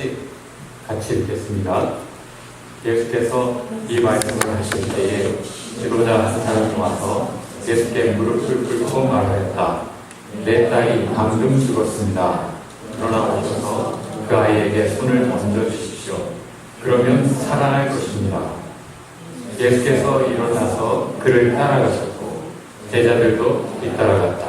8절까지 같이 읽겠습니다. 예수께서 이 말씀을 하실 때에 지도자 한 사람이 와서 예수께 무릎을 꿇고 말하였다. 내 딸이 방금 죽었습니다. 그러나 오셔서 그 아이에게 손을 얹어주십시오. 그러면 살아날 것입니다. 예수께서 일어나서 그를 따라가셨고 제자들도 뒤따라갔다.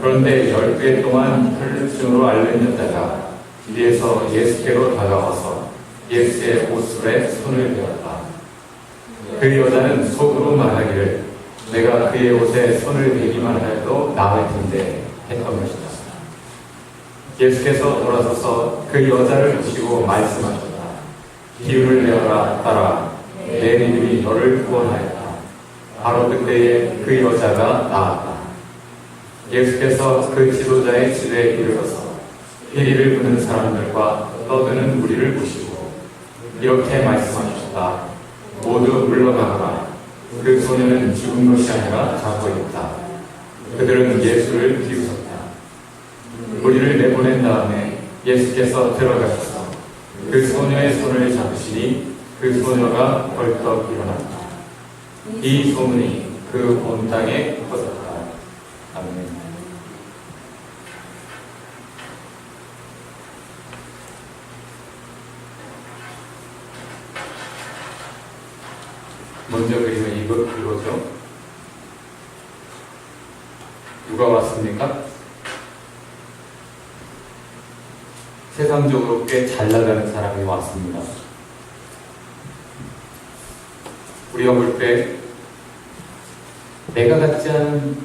그런데 10개 동안 혈루증으로 앓는 여자가 뒤에서 예수께로 다가와서 예수의 옷술에 손을 대었다. 그 여자는 속으로 말하기를 내가 그의 옷에 손을 대기만 하여도 나을 텐데 했던 것이다. 예수께서 돌아서서 그 여자를 보시고 말씀하셨다. 기운을 내어라 딸아, 내 믿음이 너를 구원하였다. 바로 그때에 그 여자가 나았다. 예수께서 그 지도자의 집에 이르러서 피리를 부는 사람들과 떠드는 무리를 보시고 이렇게 말씀하셨다. 모두 물러가거라. 그 소녀는 죽은 것이 아니라 자고 있다. 그들은 예수를 비웃었다. 무리를 내보낸 다음에 예수께서 들어가셔서 그 소녀의 손을 잡으시니 그 소녀가 벌떡 일어났다. 이 소문이 그 온 땅에 퍼졌다. 아멘. 먼저 그림은 이거죠. 누가 왔습니까? 세상적으로 꽤 잘 나가는 사람이 왔습니다. 우리가 볼 때 내가 갖지 않은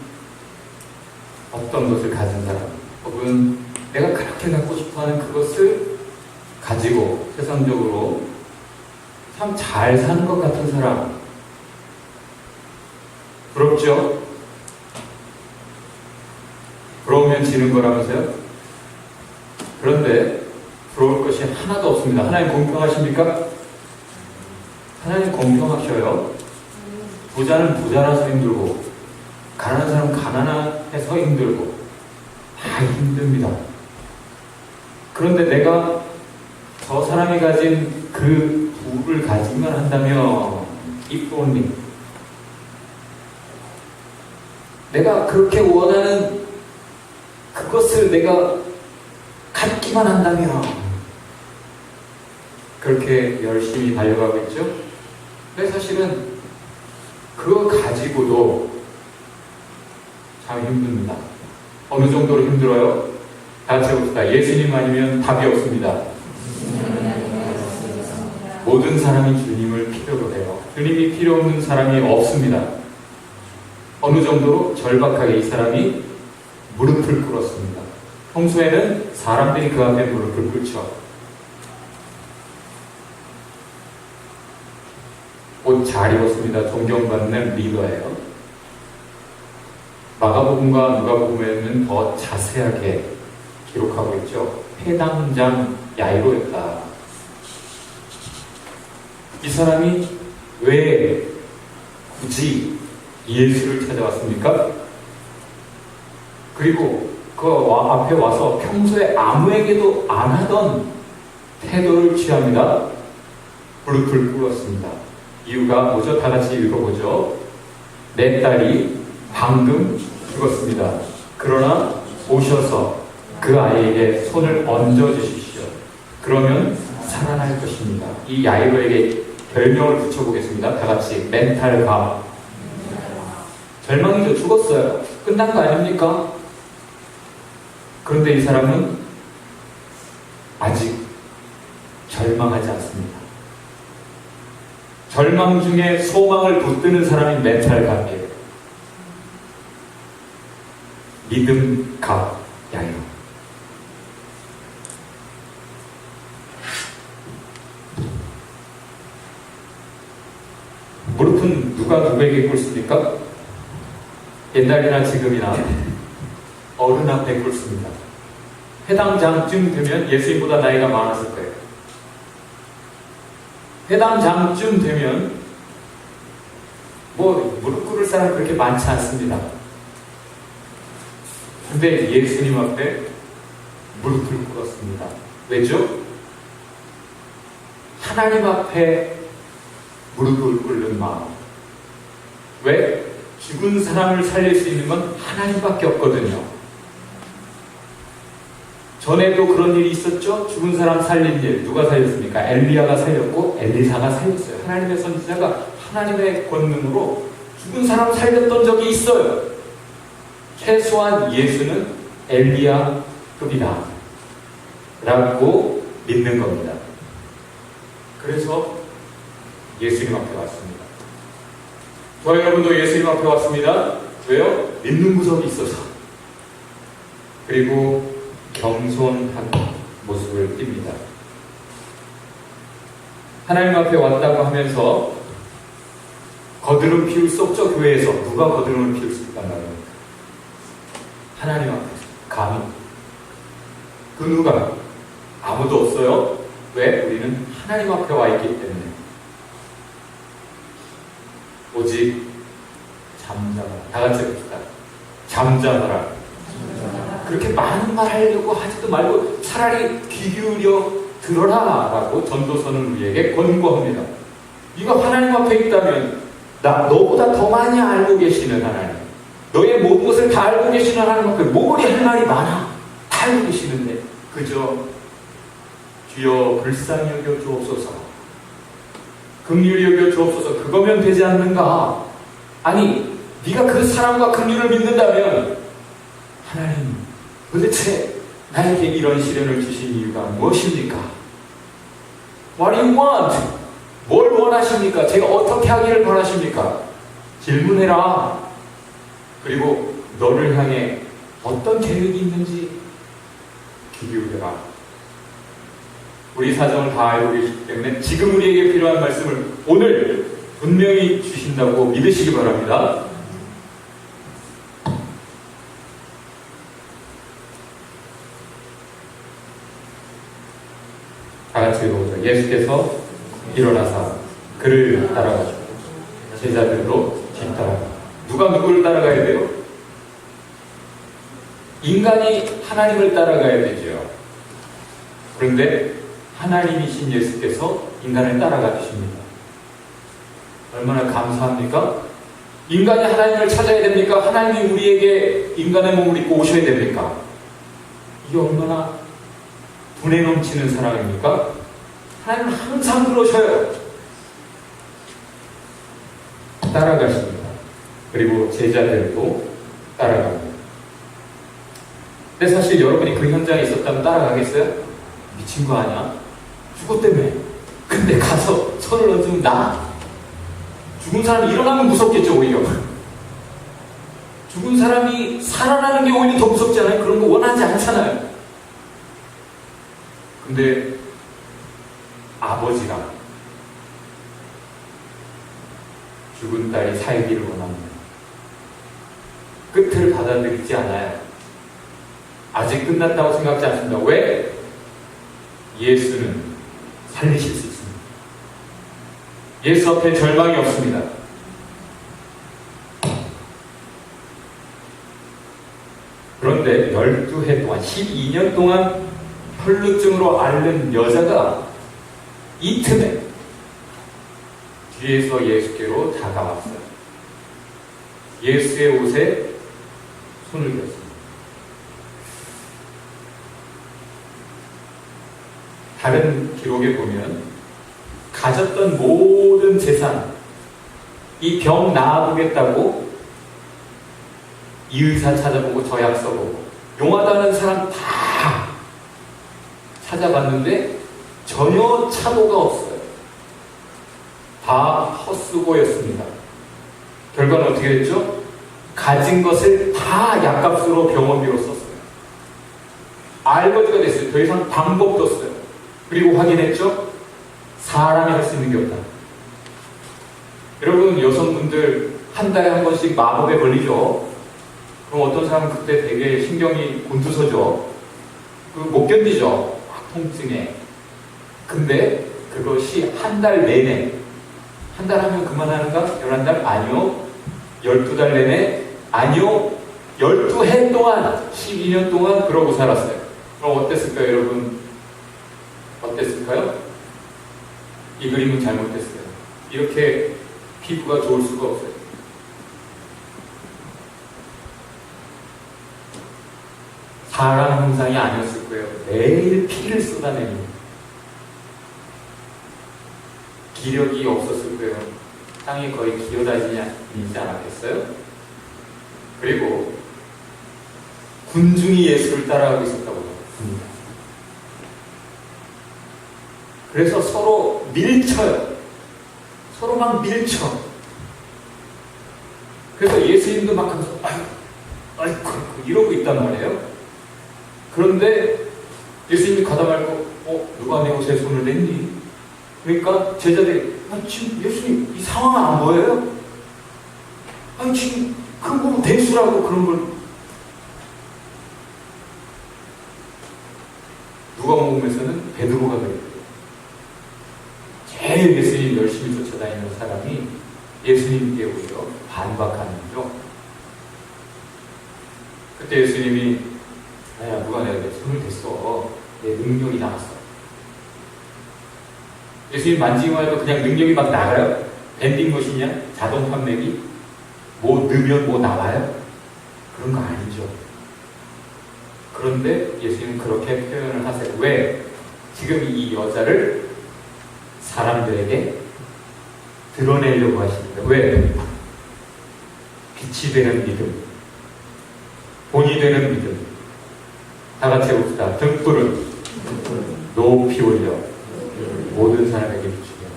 어떤 것을 가진 사람, 혹은 내가 그렇게 갖고 싶어하는 그것을 가지고 세상적으로 참 잘 사는 것 같은 사람, 부럽죠? 부러우면 지는 거라면서요? 그런데 부러울 것이 하나도 없습니다. 하나님 공평하십니까? 하나님 공평하셔요. 부자는 부자라서 힘들고 가난한 사람은 가난해서 힘들고 다 힘듭니다. 그런데 내가 저 사람이 가진 그 부를 가지기만 한다면 if only 내가 그렇게 원하는 그것을 내가 갖기만 한다면 그렇게 열심히 달려가겠죠? 근데 사실은 그거 가지고도 참 힘듭니다. 어느 정도로 힘들어요? 다 같이 해봅시다. 예수님 아니면 답이 없습니다. 모든 사람이 주님을 필요로 해요. 주님이 필요 없는 사람이 없습니다. 어느 정도로 절박하게 이 사람이 무릎을 꿇었습니다. 평소에는 사람들이 그 앞에 무릎을 꿇죠. 옷 잘 입었습니다. 존경받는 리더예요. 마가복음과 누가복음에는 더 자세하게 기록하고 있죠. 회당장 야이로였다. 이 사람이 왜 굳이 예수를 찾아왔습니까? 그리고 그 앞에 와서 평소에 아무에게도 안 하던 태도를 취합니다. 무릎을 꿇었습니다. 이유가 뭐죠? 다 같이 읽어보죠. 내 딸이 방금 죽었습니다. 그러나 오셔서 그 아이에게 손을 얹어주십시오. 그러면 살아날 것입니다. 이 야이로에게 별명을 붙여보겠습니다. 다 같이 멘탈 감. 절망이죠. 죽었어요. 끝난 거 아닙니까? 그런데 이 사람은 아직 절망하지 않습니다. 절망 중에 소망을 붙드는 사람이 멘탈 갑이에요. 믿음 갑 야이로. 무릎은 누가 누구에게 꿇습니까? 옛날이나 지금이나 어른 앞에 꿇습니다. 해당장쯤 되면 예수님보다 나이가 많았을 거예요. 해당장쯤 되면 무릎 꿇을 사람 그렇게 많지 않습니다. 근데 예수님 앞에 무릎을 꿇었습니다. 왜죠? 하나님 앞에 무릎을 꿇는 마음. 왜? 죽은 사람을 살릴 수 있는 건 하나님밖에 없거든요. 전에도 그런 일이 있었죠? 죽은 사람 살린 일. 누가 살렸습니까? 엘리야가 살렸고 엘리사가 살렸어요. 하나님의 선지자가 하나님의 권능으로 죽은 사람 살렸던 적이 있어요. 최소한 예수는 엘리야급이다 라고 믿는 겁니다. 그래서 예수님 앞에 왔습니다. 저 여러분도 예수님 앞에 왔습니다. 왜요? 믿는 구석이 있어서. 그리고 겸손한 모습을 띱니다. 하나님 앞에 왔다고 하면서 거드름 피울 수 없죠. 교회에서 누가 거드름을 피울 수 있단 말입니까? 하나님 앞에서 감히. 그 누가? 아무도 없어요. 왜? 우리는 하나님 앞에 와 있기 때문에. 오직 잠잠하라. 다 같이 해봅시다. 잠잠하라. 그렇게 많은 말 하려고 하지도 말고 차라리 귀 기울여 들어라 라고 전도서는 우리에게 권고합니다. 네가 하나님 앞에 있다면 너보다 더 많이 알고 계시는 하나님, 너의 모든 것을 다 알고 계시는 하나님 앞에 뭐리 할 말이 많아. 다 알고 계시는데 그저 주여 불쌍히 여겨 주옵소서, 긍휼히 여겨 주옵소서, 그거면 되지 않는가? 아니, 네가 그 사랑과 긍휼을 믿는다면 하나님 도대체 나에게 이런 시련을 주신 이유가 무엇입니까? What do you want? 뭘 원하십니까? 제가 어떻게 하기를 바라십니까? 질문해라. 그리고 너를 향해 어떤 계획이 있는지 귀 기울여라. 우리 사정을 다 알고 계시기 때문에 지금 우리에게 필요한 말씀을 오늘 분명히 주신다고 믿으시기 바랍니다. 다 같이 읽어보죠. 예수께서 일어나사 그를 따라가시고 제자들로 뒤따라가. 누가 누구를 따라가야 돼요? 인간이 하나님을 따라가야 되죠. 그런데 하나님이신 예수께서 인간을 따라가 주십니다. 얼마나 감사합니까? 인간이 하나님을 찾아야 됩니까? 하나님이 우리에게 인간의 몸을 입고 오셔야 됩니까? 이게 얼마나 분에 넘치는 사랑입니까? 하나님은 항상 그러셔요. 따라가십니다. 그리고 제자들도 따라갑니다. 근데 사실 여러분이 그 현장에 있었다면 따라가겠어요? 미친 거 아니야? 죽었다며. 근데 가서 손을 얹으면 나? 죽은 사람이 일어나면 무섭겠죠, 오히려. 죽은 사람이 살아나는 게 오히려 더 무섭지 않아요? 그런 거 원하지 않잖아요. 근데 아버지가 죽은 딸이 살기를 원합니다. 끝을 받아들이지 않아요. 아직 끝났다고 생각지 않습니다. 왜? 예수는 살리실 수 있습니다. 예수 앞에 절망이 없습니다. 그런데 12해 동안, 12년 동안 혈루증으로 앓는 여자가 이 틈에 뒤에서 예수께로 다가왔어요. 예수의 옷에 손을 댔습니다. 다른 기록에 보면 가졌던 모든 재산, 이 병 나아보겠다고 이 의사 찾아보고 저 약 써보고 용하다는 사람 다 찾아봤는데 전혀 차도가 없어요. 다 헛수고였습니다. 결과는 어떻게 됐죠? 가진 것을 다 약값으로 병원비로 썼어요. 알거지가 됐어요. 더 이상 방법도 없어요. 그리고 확인했죠? 사람이 할 수 있는 게 없다. 여러분, 여성분들 한 달에 한 번씩 마법에 걸리죠? 그럼 어떤 사람은 그때 되게 신경이 곤두서죠? 못 견디죠? 통증에. 근데 그것이 한 달 내내, 한 달 하면 그만하는가? 11달? 아니요. 12달 내내? 아니요. 12해 동안, 12년 동안 그러고 살았어요. 그럼 어땠을까요, 여러분? 어땠을까요? 이 그림은 잘못됐어요. 이렇게 피부가 좋을 수가 없어요. 사람 형상이 아니었을 거예요. 매일 피를 쏟아내는 기력이 없었을 거예요. 땅에 거의 기어다니지 않았겠어요? 그리고 군중이 예수를 따라가고 있었다고 합니다. 그래서 서로 밀쳐요. 서로 막 밀쳐. 그래서 예수님도 막 하면서 아이고 이러고 있단 말이에요. 그런데 예수님이 가다 말고 누가 내 옷에 손을 댔니? 그러니까 제자들이 지금 예수님 이 상황 안 보여요? 아니 지금 그거 대수라고 그런 걸 누가복음에서는 베드로가 그랬대요. 제일 예수님 열심히 쫓아다니는 사람이 예수님께 오히려 반박하는 거죠. 그때 예수님이 야 누가 내가 내 손을 댔어. 내 능력이 나갔어. 예수님 만지기만 해도 그냥 능력이 막 나가요? 밴딩머신이야? 자동 판매기? 뭐 넣으면 뭐 나와요? 그런 거 아니죠. 그런데 예수님은 그렇게 표현을 하세요. 왜? 지금 이 여자를 사람들에게 드러내려고 하십니다. 왜? 빛이 되는 믿음, 본이 되는 믿음. 다 같이 해봅시다. 등불은 높이 올려 모든 사람에게 비추며.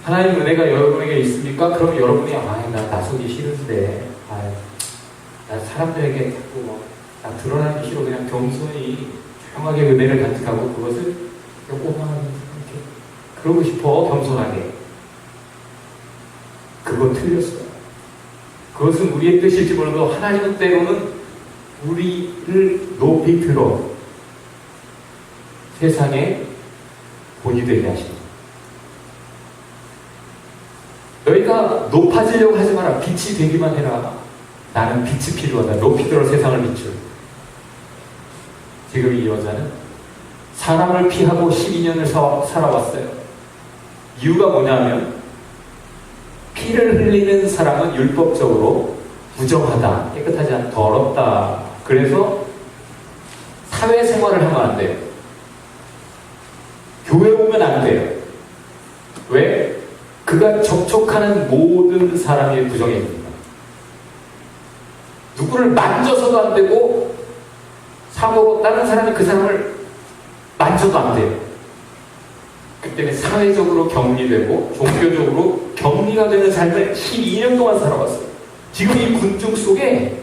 하나님 은혜가 여러분에게 있습니까? 그럼 여러분이 나 나서기 싫은데 나 사람들에게 자꾸 나 드러나기 싫어. 그냥 겸손히 조용하게 은혜를 간직하고 그것을 꼬마하게 이렇게 그러고 싶어. 겸손하게. 그거 틀렸어요. 그것은 우리의 뜻일지 몰라도 하나님은 때로는 우리를 높이 들어 세상에 본이 되게 하십니다. 너희가 높아지려고 하지 마라. 빛이 되기만 해라. 나는 빛이 필요하다. 높이 들어 세상을 비출. 지금 이 여자는 사람을 피하고 12년을 살아왔어요. 이유가 뭐냐면 피를 흘리는 사람은 율법적으로 부정하다, 깨끗하지 않다, 더럽다. 그래서 사회생활을 하면 안 돼요. 교회 오면 안 돼요. 왜? 그가 접촉하는 모든 사람이 부정입니다. 누구를 만져서도 안 되고 사고 다른 사람이 그 사람을 만져도 안 돼요. 그 때문에 사회적으로 격리되고 종교적으로 격리가 되는 삶을 12년 동안 살아왔어요. 지금 이 군중 속에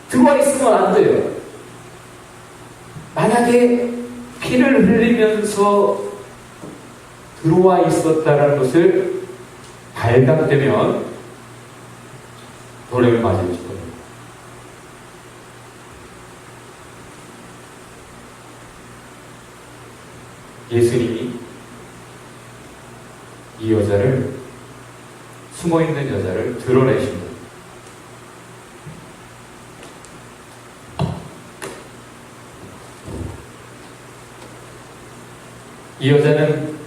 들어와 있으면 안 돼요. 만약에 피를 흘리면서 들어와 있었다는 것을 발각되면 노래를 맞을 거예요. 예수님이 이 여자를, 숨어있는 여자를 드러내십니다. 이 여자는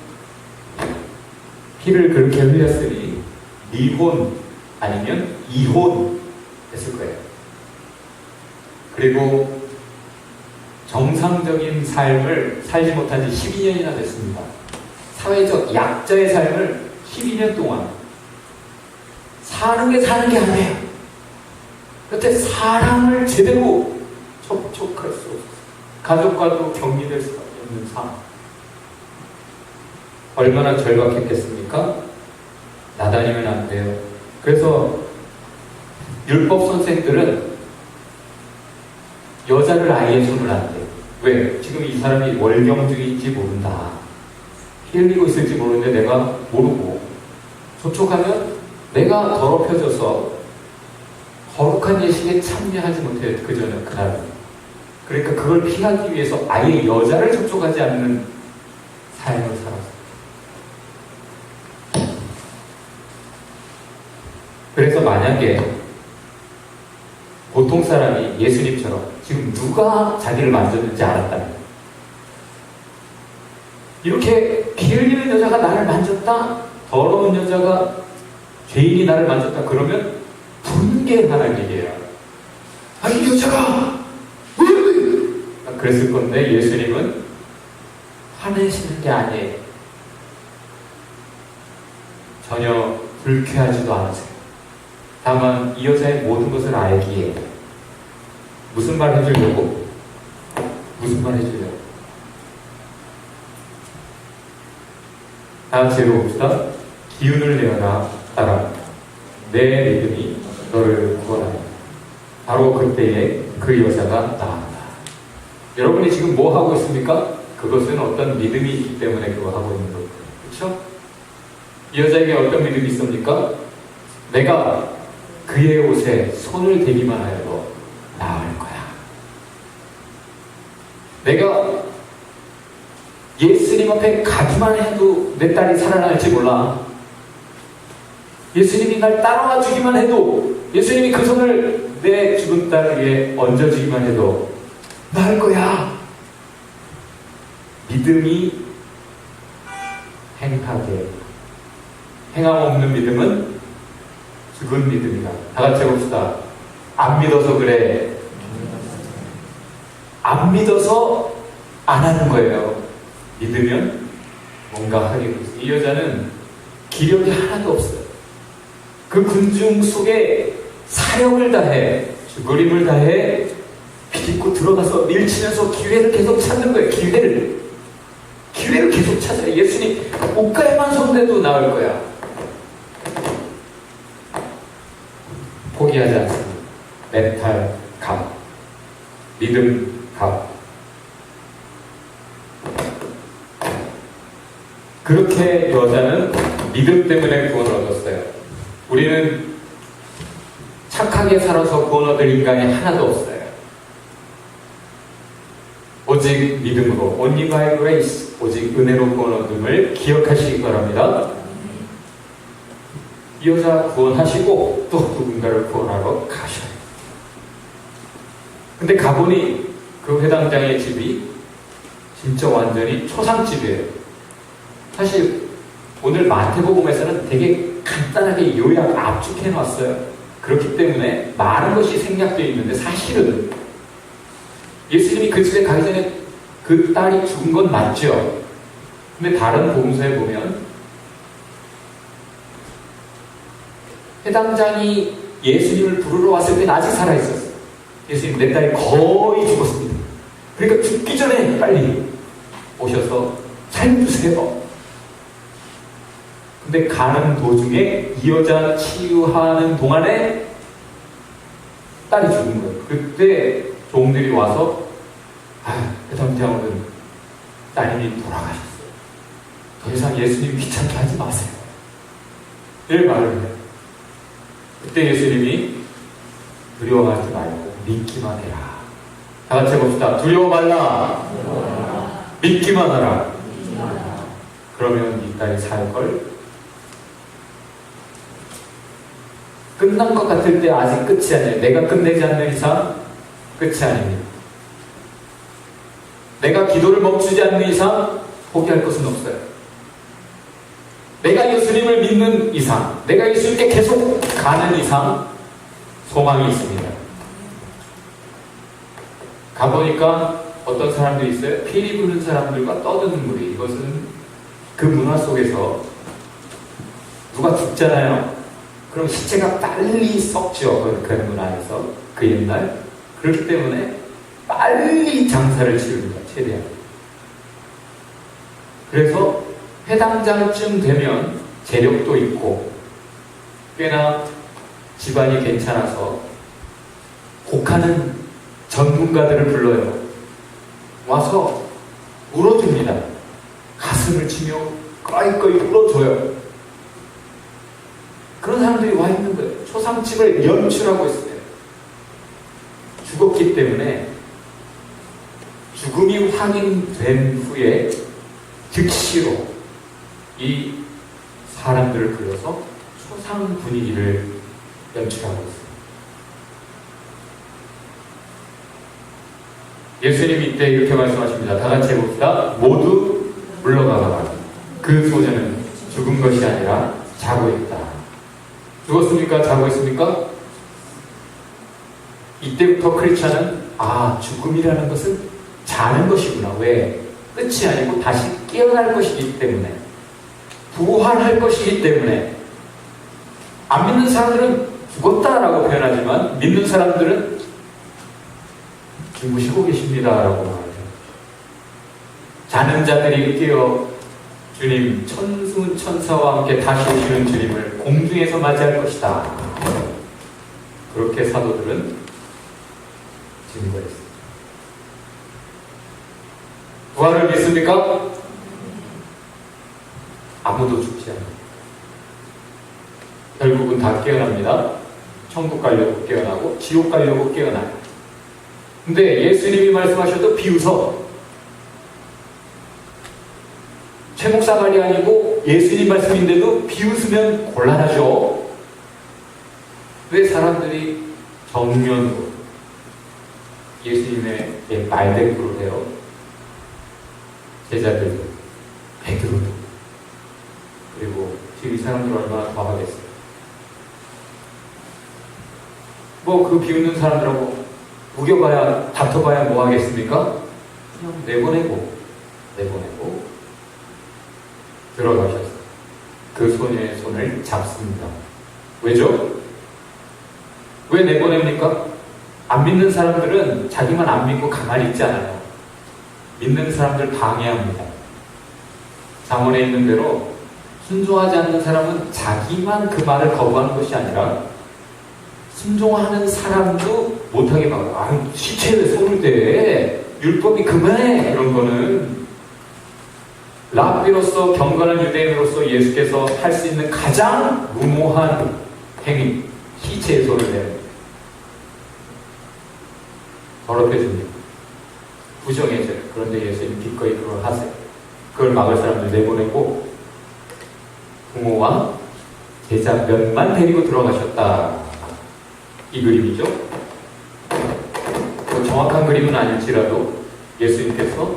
피를 그렇게 흘렸으니 미혼 아니면 이혼 했을 거예요. 그리고 정상적인 삶을 살지 못한 지 12년이나 됐습니다. 사회적 약자의 삶을 12년 동안 사는 게 아니에요. 그때 사랑을 제대로 접촉할 수 없어요. 가족과도 격리될 수밖에 없는 삶. 얼마나 절박했겠습니까? 나다니면 안 돼요. 그래서 율법 선생들은 여자를 아예 손을 안 대요. 왜? 지금 이 사람이 월경증인지 모른다. 피 흘리고 있을지 모르는데 내가 모르고 접촉하면 내가 더럽혀져서 거룩한 예식에 참여하지 못해요. 그전에 그날은. 그러니까 그걸 피하기 위해서 아예 여자를 접촉하지 않는 삶을 살았어요. 그래서 만약에 보통 사람이 예수님처럼 지금 누가 자기를 만졌는지 알았다면 이렇게 피 흘리는 여자가 나를 만졌다? 더러운 여자가, 죄인이 나를 만졌다? 그러면 분개하는 일이에요. 아, 이 여자가 왜? 그랬을 건데 예수님은 화내시는 게 아니에요. 전혀 불쾌하지도 않으세요. 다만 이 여자의 모든 것을 알기에 무슨 말 해주려고? 무슨 말 해주려고? 다 같이 읽어봅시다. 기운을 내어라 따라 내 믿음이 너를 구원하리라. 바로 그때에 그 여자가 나았다. 여러분이 지금 뭐 하고 있습니까? 그것은 어떤 믿음이 있기 때문에 그거 하고 있는 거예요. 그렇죠? 이 여자에게 어떤 믿음이 있습니까? 내가 그의 옷에 손을 대기만 하여도 나을 거야. 내가 예수님 앞에 가기만 해도 내 딸이 살아날지 몰라. 예수님이 날 따라와 주기만 해도, 예수님이 그 손을 내 죽은 딸 위에 얹어주기만 해도 나을 거야. 믿음이 행하게, 행함 없는 믿음은 죽은 믿음이다. 다 같이 해봅시다. 안 믿어서 그래. 안 믿어서 안 하는 거예요. 믿으면 뭔가 하게 되죠. 이 여자는 기력이 하나도 없어요. 그 군중 속에 사력을 다해, 죽으림을 다해 비집고 들어가서 밀치면서 기회를 계속 찾는 거예요. 기회를 계속 찾아요. 예수님 옷가에만 손대도 나을 거야. 포기하지 않습니다. 멘탈 값, 믿음 값. 그렇게 여자는 믿음 때문에 구원을 얻었어요. 우리는 착하게 살아서 구원 얻을 인간이 하나도 없어요. 오직 믿음으로, only by grace, 오직 은혜로 구원 얻음을 기억하시기 바랍니다. 이 여자 구원하시고 또 누군가를 구원하러 가셔요. 근데 가보니 그 회당장의 집이 진짜 완전히 초상집이에요. 사실 오늘 마태복음에서는 되게 간단하게 요약 압축해 놨어요. 그렇기 때문에 많은 것이 생략되어 있는데, 사실은 예수님이 그 집에 가기 전에 그 딸이 죽은 건 맞죠. 근데 다른 복음서에 보면 회당장이 예수님을 부르러 왔을 때는 아직 살아있었어요. 예수님, 내 딸이 거의 죽었습니다. 그러니까 죽기 전에 빨리 오셔서 살려주세요. 근데 가는 도중에 이 여자 치유하는 동안에 딸이 죽은 거예요. 그때 종들이 와서, 회당장은 따님이 돌아가셨어요. 더 이상 예수님 귀찮게 하지 마세요. 이렇게 말을 해요. 그때 예수님이 두려워하지 말고 믿기만 해라. 다 같이 해봅시다. 두려워 말라. 믿기만 하라. 그러면 이 딸이 살걸. 끝난 것 같을 때 아직 끝이 아니에요. 내가 끝내지 않는 이상 끝이 아닙니다. 내가 기도를 멈추지 않는 이상 포기할 것은 없어요. 내가 예수님을 믿는 이상, 내가 예수님께 계속 가는 이상 소망이 있습니다. 가보니까 어떤 사람들이 있어요. 피리 부는 사람들과 떠드는 무리. 이것은 그 문화 속에서 누가 죽잖아요. 그럼 시체가 빨리 썩죠. 그 문화에서. 그 옛날. 그렇기 때문에 빨리 장사를 치릅니다. 최대한. 그래서 회당장쯤 되면 재력도 있고 꽤나 집안이 괜찮아서 곡하는 전문가들을 불러요. 와서 울어줍니다. 가슴을 치며 꺼이꺼이 울어줘요. 그런 사람들이 와 있는 거예요. 초상집을 연출하고 있어요. 죽었기 때문에 죽음이 확인된 후에 즉시로 이 사람들을 불러서 초상 분위기를 연출하고 있습니다. 예수님이 이때 이렇게 말씀하십니다. 다 같이 해봅시다. 모두 물러가라. 그 소녀는 죽은 것이 아니라 자고 있다. 죽었습니까? 자고 있습니까? 이때부터 크리스찬은 죽음이라는 것은 자는 것이구나. 왜? 끝이 아니고 다시 깨어날 것이기 때문에, 부활할 것이기 때문에. 안 믿는 사람들은 죽었다라고 표현하지만 믿는 사람들은 주무시고 계십니다라고 말해요. 자는 자들이 깨어 주님, 천수 천사와 함께 다시 오시는 주님을 공중에서 맞이할 것이다. 그렇게 사도들은 증거했습니다. 부활을 믿습니까? 아무도 죽지 않아요. 결국은 다 깨어납니다. 천국 가려고 깨어나고 지옥 가려고 깨어나요. 근데 예수님이 말씀하셔도 비웃어. 최목사 말이 아니고 예수님 말씀인데도 비웃으면 곤란하죠. 왜 사람들이 정면으로 예수님의 말대꾸를 해요? 제자들도, 베드로도, 그리고 지금 이 사람들 얼마나 더 하겠어요? 그 비웃는 사람들하고 우겨봐야, 다퉈봐야 뭐 하겠습니까? 그냥 내보내고 들어가셔서 그 소녀의 손을 잡습니다. 왜죠? 왜 내보냅니까? 안 믿는 사람들은 자기만 안 믿고 가만히 있지 않아요. 믿는 사람들 방해합니다. 잠언에 있는 대로 순종하지 않는 사람은 자기만 그 말을 거부하는 것이 아니라 순종하는 사람도 못하게 막아요. 시체에 손을 대. 율법이 그만해. 이런 거는 랍비로서, 경건한 유대인으로서 예수께서 할 수 있는 가장 무모한 행위, 시체에 손을 대요. 더럽혀집니다. 부정해져요. 그런데 예수님 기꺼이 그걸 하세요. 그걸 막을 사람들 내보내고 부모와 제자 몇만 데리고 들어가셨다. 이 그림이죠. 정확한 그림은 아닐지라도 예수님께서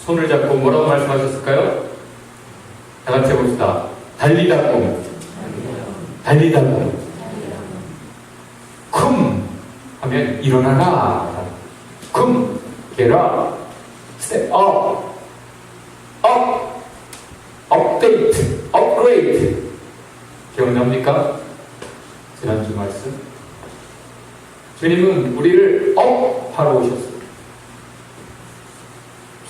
손을 잡고 뭐라고 말씀하셨을까요? 다 같이 해봅시다. 달리다 꿈. 쿰 하면 일어나라. 쿰 get up. step up. update. upgrade. 기억납니까? 지난주 말씀. 주님은 우리를 하러 오셨어요.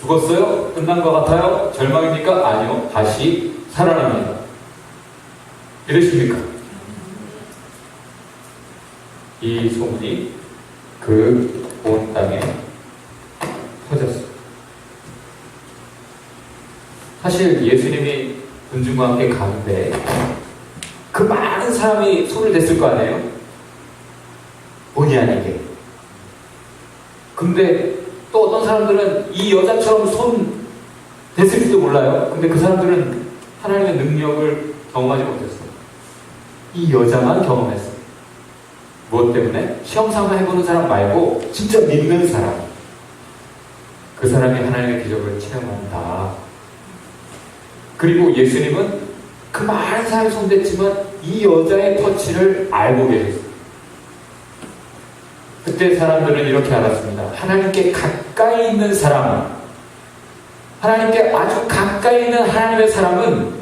죽었어요? 끝난 것 같아요? 절망입니까? 아니요. 다시 살아납니다. 이러십니까? 이 소문이 그 온 땅에 퍼졌어요. 사실 예수님이 군중과 함께 가는데 그 많은 사람이 손을 댔을 거 아니에요? 본의 아니게. 근데 또 어떤 사람들은 이 여자처럼 손 댔을지도 몰라요. 근데 그 사람들은 하나님의 능력을 경험하지 못했어요. 이 여자만 경험했어요. 무엇 때문에? 시험삼아 해보는 사람 말고 진짜 믿는 사람. 그 사람이 하나님의 기적을 체험한다. 그리고 예수님은 그 많은 사람이 손댔지만 이 여자의 터치를 알고 계셨어요. 그때 사람들은 이렇게 알았습니다. 하나님께 가까이 있는 사람, 하나님께 아주 가까이 있는 하나님의 사람은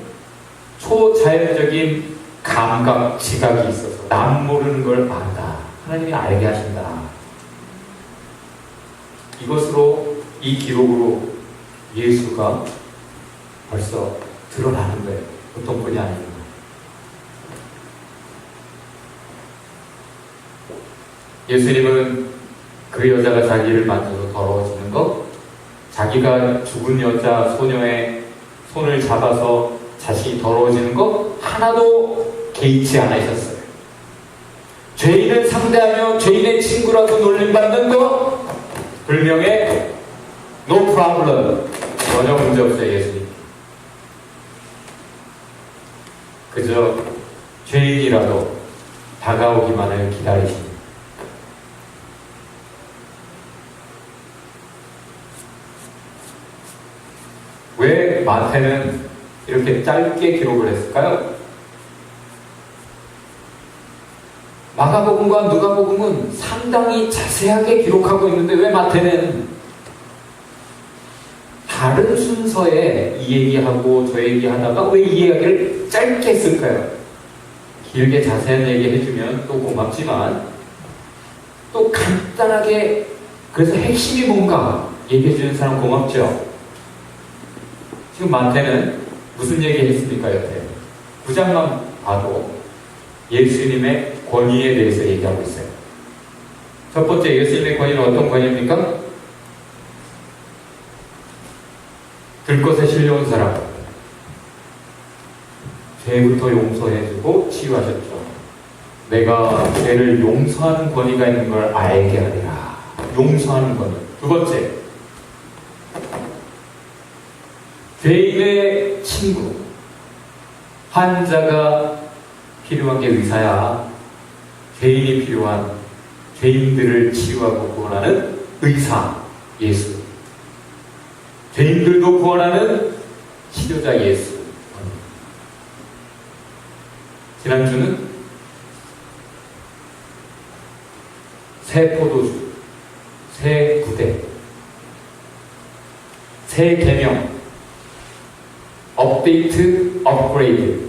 초자연적인 감각, 지각이 있어서 남 모르는 걸 안다. 하나님이 알게 하신다. 이것으로, 이 기록으로 예수가 벌써 드러나는 거예요. 보통 분이 아닙니다. 예수님은 그 여자가 자기를 만져서 더러워지는 것, 자기가 죽은 여자 소녀의 손을 잡아서 자신이 더러워지는 것 하나도 개의치 않으셨어요. 죄인을 상대하며 죄인의 친구라고 놀림받는 것 불명예 no problem. 전혀 문제 없어요. 예수님 그저 죄인이라도 다가오기만을 기다리십니다. 왜 마태는 이렇게 짧게 기록을 했을까요? 마가복음과 누가복음은 상당히 자세하게 기록하고 있는데 왜 마태는 다른 순서에 이 얘기하고 저 얘기하다가 왜 이 이야기를 짧게 했을까요? 길게 자세한 얘기 해주면 또 고맙지만 또 간단하게 그래서 핵심이 뭔가 얘기해주는 사람 고맙죠? 지금 마태는 무슨 얘기 했습니까? 옆에 9장만 봐도 예수님의 권위에 대해서 얘기하고 있어요. 첫 번째 예수님의 권위는 어떤 권위입니까? 들것에 실려온 사람 죄부터 용서해주고 치유하셨죠. 내가 죄를 용서하는 권위가 있는 걸 알게 하리라. 용서하는 권위. 두 번째, 죄인의 친구. 환자가 필요한 게 의사야. 죄인이 필요한 죄인들을 치유하고 구원하는 의사 예수. 죄인들도 구원하는 치료자 예수. 지난주는 새 포도주, 새 구대, 새 계명, 업데이트, 업그레이드.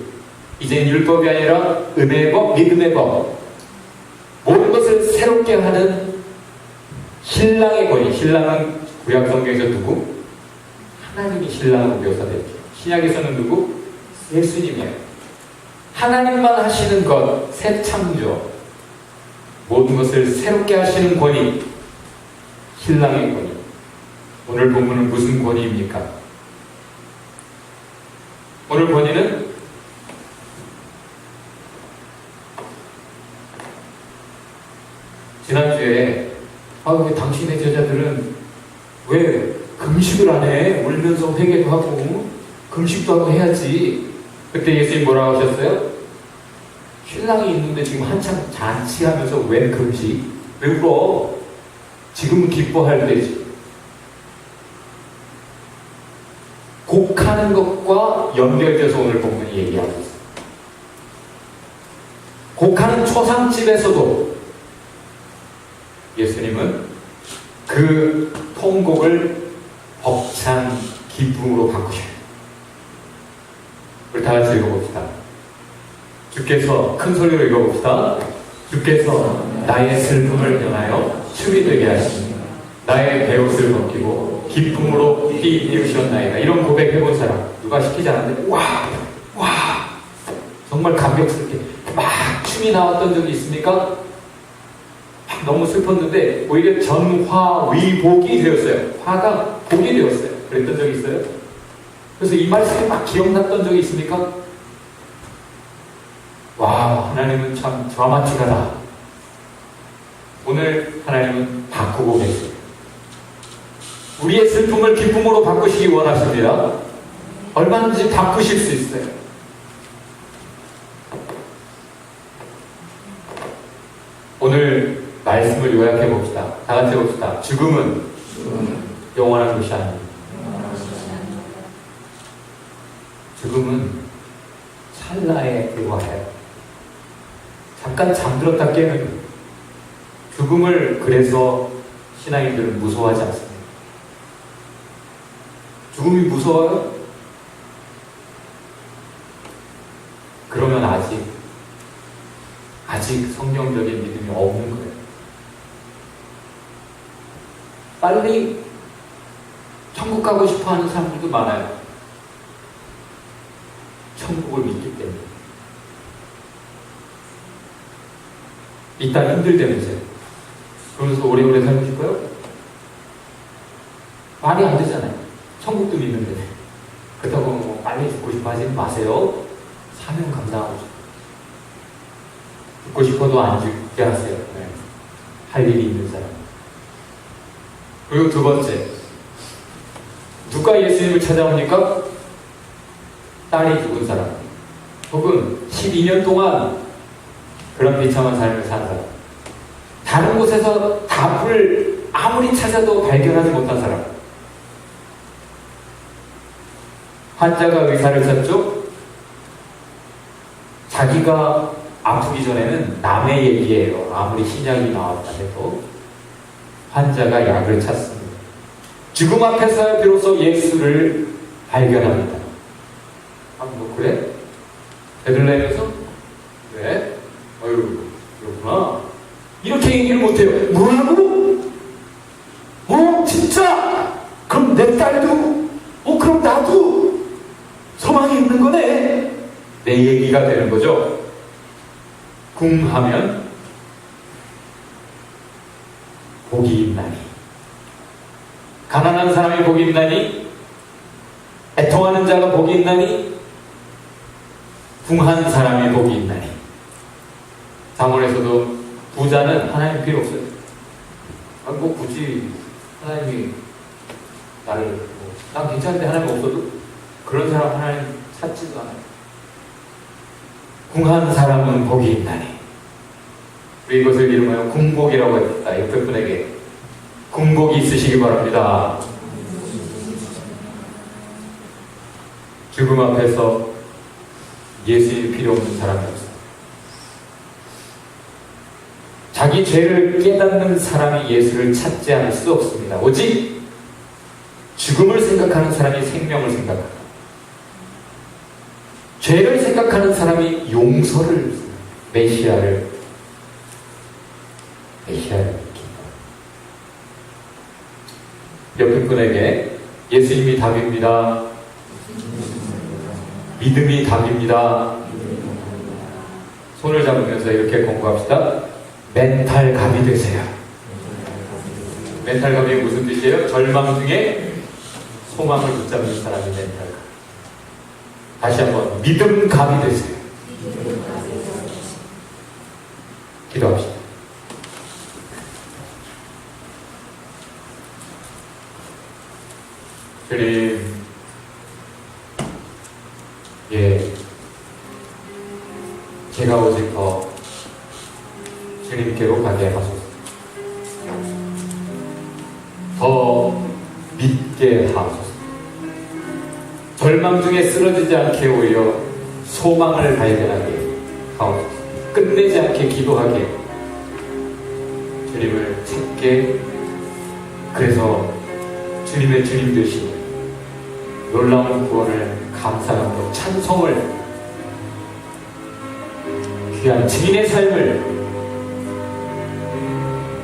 이젠 율법이 아니라 은혜의 법, 믿음의 법. 모든 것을 새롭게 하는 신랑의 권위. 신랑은 구약 성경에서 누구? 하나님이 신랑으로 묘사됐죠. 신약에서는 누구? 예수님이에요. 하나님만 하시는 것, 새 창조. 모든 것을 새롭게 하시는 권위. 신랑의 권위. 오늘 본문은 무슨 권위입니까? 오늘 권위는 지난주에 왜 당신의 제자들은 왜 금식을 안 해? 울면서 회개도 하고 금식도 하고 해야지. 그때 예수님 뭐라고 하셨어요? 신랑이 있는데 지금 한참 잔치하면서 왜 금식? 왜 울어? 지금은 기뻐할 때지. 곡하는 것과 연결돼서 오늘 본문이 얘기하고 있어요. 곡하는 초상집에서도 예수님은 그 통곡을 벅찬 기쁨으로 바꾸셔요. 우리 다 같이 읽어봅시다. 주께서 큰 소리로 읽어봅시다. 주께서 나의 슬픔을 변하여 춤이 되게 하시니 나의 베옷을 벗기고 기쁨으로 띄우셨나이다. 이런 고백해본 사람 누가 시키지 않았는데 와 정말 감격스럽게 막 춤이 나왔던 적이 있습니까? 너무 슬펐는데 오히려 전화위복이 되었어요. 화가 복이 되었어요. 그랬던 적이 있어요? 그래서 이 말씀이 막 기억났던 적이 있습니까? 와, 하나님은 참 드라마틱하다. 오늘 하나님은 바꾸고 계세요. 우리의 슬픔을 기쁨으로 바꾸시기 원하십니다. 얼마든지 바꾸실 수 있어요. 오늘 말씀을 요약해 봅시다. 다 같이 봅시다. 죽음은 영원한 것이 아닙니다. 죽음은 찰나에 불과해요. 잠깐 잠들었다 깨는 거예요. 죽음을 그래서 신앙인들은 무서워하지 않습니다. 죽음이 무서워요? 그러면 아직 성경적인 믿음이 없는 거예요. 빨리 천국 가고 싶어 하는 사람들도 많아요. 천국을 믿기 때문에. 이 땅 힘들다면서요. 그러면서 오래오래 살고 싶어요? 말이 안 되잖아요. 천국도 믿는데. 그렇다고 뭐 빨리 죽고 싶어 하지 마세요. 사명 감당하고 싶어요. 죽고 싶어도 안 죽게 하세요. 네. 할 일이 있는 사람. 그리고 두 번째, 누가 예수님을 찾아옵니까? 딸이 죽은 사람, 혹은 12년 동안 그런 비참한 삶을 산 사람, 다른 곳에서 답을 아무리 찾아도 발견하지 못한 사람, 환자가 의사를 찾죠? 자기가 아프기 전에는 남의 얘기예요. 아무리 신약이 나왔다 해도 환자가 약을 찾습니다. 죽음 앞에서 비로소 예수를 발견합니다. 아, 뭐 그래? 베들레헴에서? 그래? 어휴, 그렇구나. 이렇게 얘기를 못해요. 뭐라고? 진짜? 그럼 내 딸도? 그럼 나도? 소망이 있는 거네? 내 얘기가 되는 거죠. 궁하면 복이 있나니, 가난한 사람이 복이 있나니, 애통하는 자가 복이 있나니, 궁한 사람이 복이 있나니. 잠언에서도 부자는 하나님 필요 없어요. 뭐 굳이 하나님이 나를 난 괜찮은데 하나님 없어도 그런 사람 하나님 찾지도 않아요. 궁한 사람은 복이 있나니. 우리 이것을 이름하여 궁복이라고 했다. 옆에 분에게 궁복이 있으시기 바랍니다. 죽음 앞에서 예수님이 필요 없는 사람이 없어요. 자기 죄를 깨닫는 사람이 예수를 찾지 않을 수 없습니다. 오직 죽음을 생각하는 사람이 생명을 생각합니다. 죄를 생각하는 사람이 용서를, 메시아를 느낀다. 옆에 분에게 예수님이 답입니다. 믿음이 답입니다. 손을 잡으면서 이렇게 공부합시다. 멘탈갑이 되세요. 멘탈갑이 무슨 뜻이에요? 절망 중에 소망을 붙잡는 사람이 멘탈갑. 다시 한번 믿음갑이 되세요. 기도합시다. 주님, 제가 오직 더 주님께로 가게 하소서. 더 믿게 하소서. 절망 중에 쓰러지지 않게 오히려 소망을 발견하게 하옵소서. 끝내지 않게 기도하게, 주님을 찾게, 그래서 주님의 주님 되시고 놀라운 구원을 감사하고 찬송을, 귀한 증인의 삶을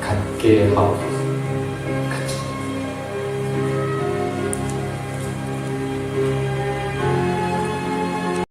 갖게 하옵소서.